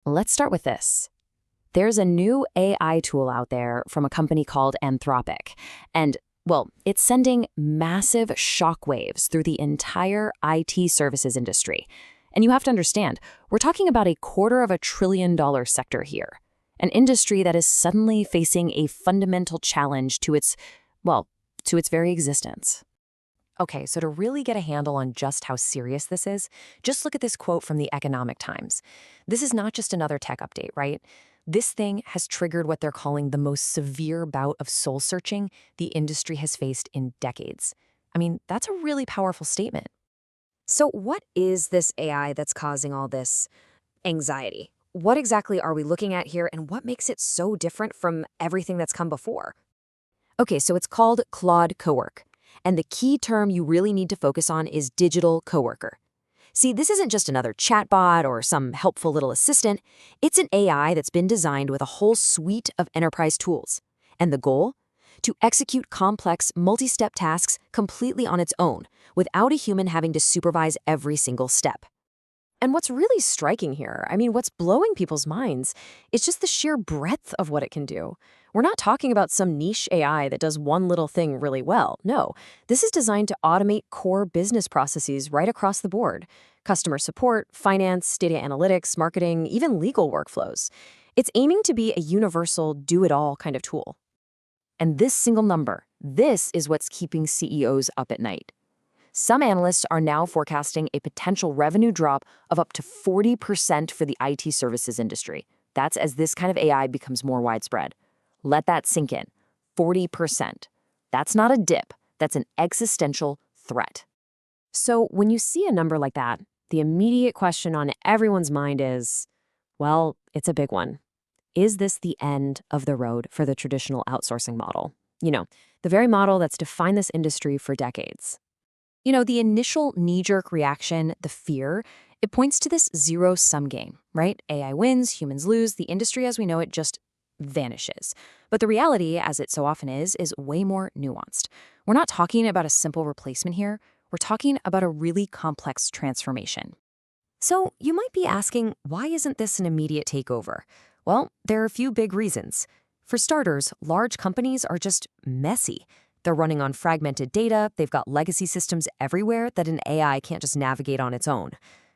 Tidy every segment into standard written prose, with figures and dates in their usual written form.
Let's start with this. There's a new AI tool out there from a company called Anthropic. And, well, it's sending massive shockwaves through the entire IT services industry. And you have to understand, we're talking about $250 billion sector here. An industry that is suddenly facing a fundamental challenge to its very existence. Okay, so to really get a handle on just how serious this is, just look at this quote from the Economic Times. This is not just another tech update, right? This thing has triggered what they're calling the most severe bout of soul-searching the industry has faced in decades. I mean, that's a really powerful statement. So what is this AI that's causing all this anxiety? What exactly are we looking at here, and what makes it so different from everything that's come before? Okay, so it's called Claude Cowork. And the key term you really need to focus on is digital coworker. See, this isn't just another chatbot or some helpful little assistant. It's an AI that's been designed with a whole suite of enterprise tools. And the goal? To execute complex, multi-step tasks completely on its own, without a human having to supervise every single step. And what's really striking here, what's blowing people's minds, is just the sheer breadth of what it can do. We're not talking about some niche AI that does one little thing really well. No, this is designed to automate core business processes right across the board. Customer support, finance, data analytics, marketing, even legal workflows. It's aiming to be a universal do-it-all kind of tool. And this single number, this is what's keeping CEOs up at night. Some analysts are now forecasting a potential revenue drop of up to 40% for the IT services industry. That's as this kind of AI becomes more widespread. Let that sink in. 40%. That's not a dip. That's an existential threat. So when you see a number like that, the immediate question on everyone's mind is, well, it's a big one. Is this the end of the road for the traditional outsourcing model? The very model that's defined this industry for decades. The initial knee-jerk reaction, the fear, it points to this zero-sum game, right? AI wins, humans lose, the industry as we know it just vanishes. But the reality, as it so often is way more nuanced. We're not talking about a simple replacement here. We're talking about a really complex transformation. So you might be asking, why isn't this an immediate takeover? Well, there are a few big reasons. For starters, large companies are just messy. They're running on fragmented data, they've got legacy systems everywhere that an AI can't just navigate on its own.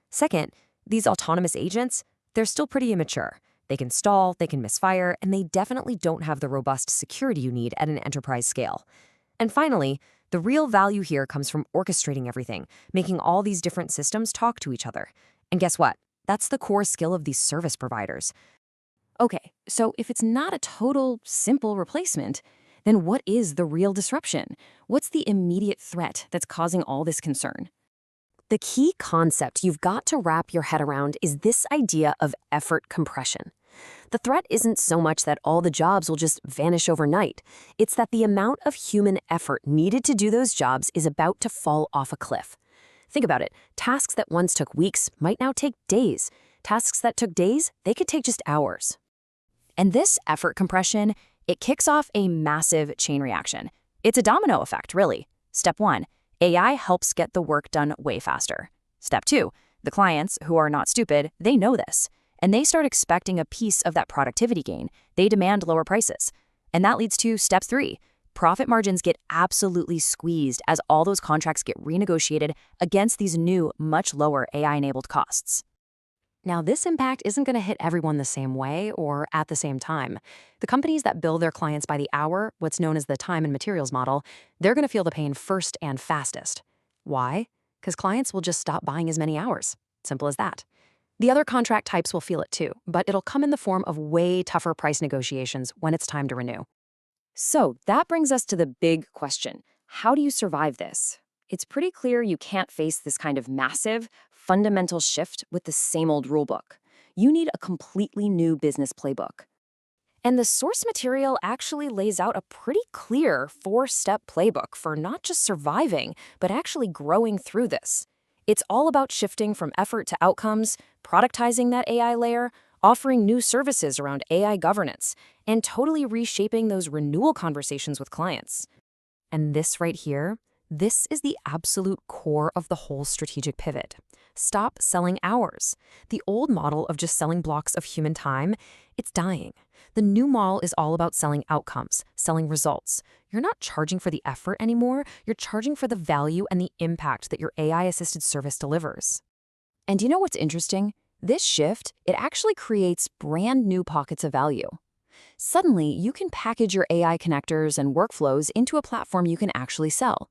Second, these autonomous agents, they're still pretty immature. They can stall, they can misfire, and they definitely don't have the robust security you need at an enterprise scale. And finally, the real value here comes from orchestrating everything, making all these different systems talk to each other. And guess what? That's the core skill of these service providers. Okay, so if it's not a total, simple replacement, then what is the real disruption? What's the immediate threat that's causing all this concern? The key concept you've got to wrap your head around is this idea of effort compression. The threat isn't so much that all the jobs will just vanish overnight. It's that the amount of human effort needed to do those jobs is about to fall off a cliff. Think about it. Tasks that once took weeks might now take days. Tasks that took days, they could take just hours. And this effort compression, it kicks off a massive chain reaction. It's a domino effect, really. Step 1, AI helps get the work done way faster. Step 2, the clients, who are not stupid, they know this. And they start expecting a piece of that productivity gain. They demand lower prices. And that leads to step 3. Profit margins get absolutely squeezed as all those contracts get renegotiated against these new, much lower AI-enabled costs. Now, this impact isn't going to hit everyone the same way or at the same time. The companies that bill their clients by the hour, what's known as the time and materials model, they're going to feel the pain first and fastest. Why? Because clients will just stop buying as many hours. Simple as that. The other contract types will feel it too, but it'll come in the form of way tougher price negotiations when it's time to renew. So that brings us to the big question. How do you survive this? It's pretty clear you can't face this kind of massive, fundamental shift with the same old rulebook. You need a completely new business playbook. And the source material actually lays out a pretty clear 4-step playbook for not just surviving, but actually growing through this. It's all about shifting from effort to outcomes, productizing that AI layer, offering new services around AI governance, and totally reshaping those renewal conversations with clients. And this right here, This is the absolute core of the whole strategic pivot. Stop selling hours. The old model of just selling blocks of human time, it's dying. The new model is all about selling outcomes, selling results. You're not charging for the effort anymore, you're charging for the value and the impact that your AI-assisted service delivers. And you know what's interesting? This shift, it actually creates brand new pockets of value. Suddenly, you can package your AI connectors and workflows into a platform you can actually sell.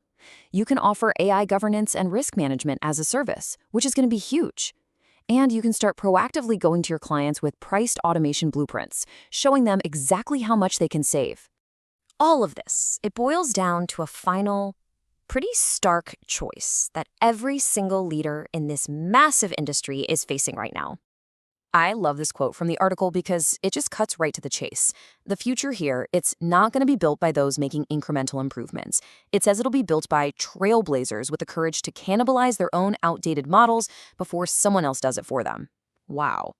You can offer AI governance and risk management as a service, which is going to be huge. And you can start proactively going to your clients with priced automation blueprints, showing them exactly how much they can save. All of this, it boils down to a final, pretty stark choice that every single leader in this massive industry is facing right now. I love this quote from the article because it just cuts right to the chase. The future here, it's not going to be built by those making incremental improvements. It says it'll be built by trailblazers with the courage to cannibalize their own outdated models before someone else does it for them. Wow.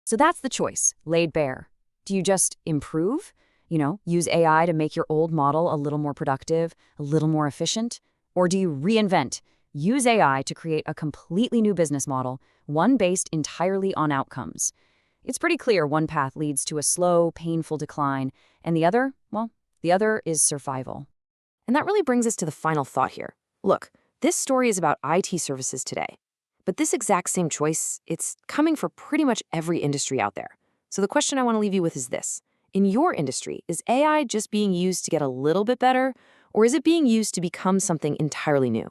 So that's the choice, laid bare. Do you just improve? Use AI to make your old model a little more productive, a little more efficient? Or do you reinvent? Use AI to create a completely new business model, one based entirely on outcomes. It's pretty clear one path leads to a slow, painful decline, and the other, well, the other is survival. And that really brings us to the final thought here. Look, this story is about IT services today. But this exact same choice, it's coming for pretty much every industry out there. So the question I want to leave you with is this. In your industry, is AI just being used to get a little bit better, or is it being used to become something entirely new?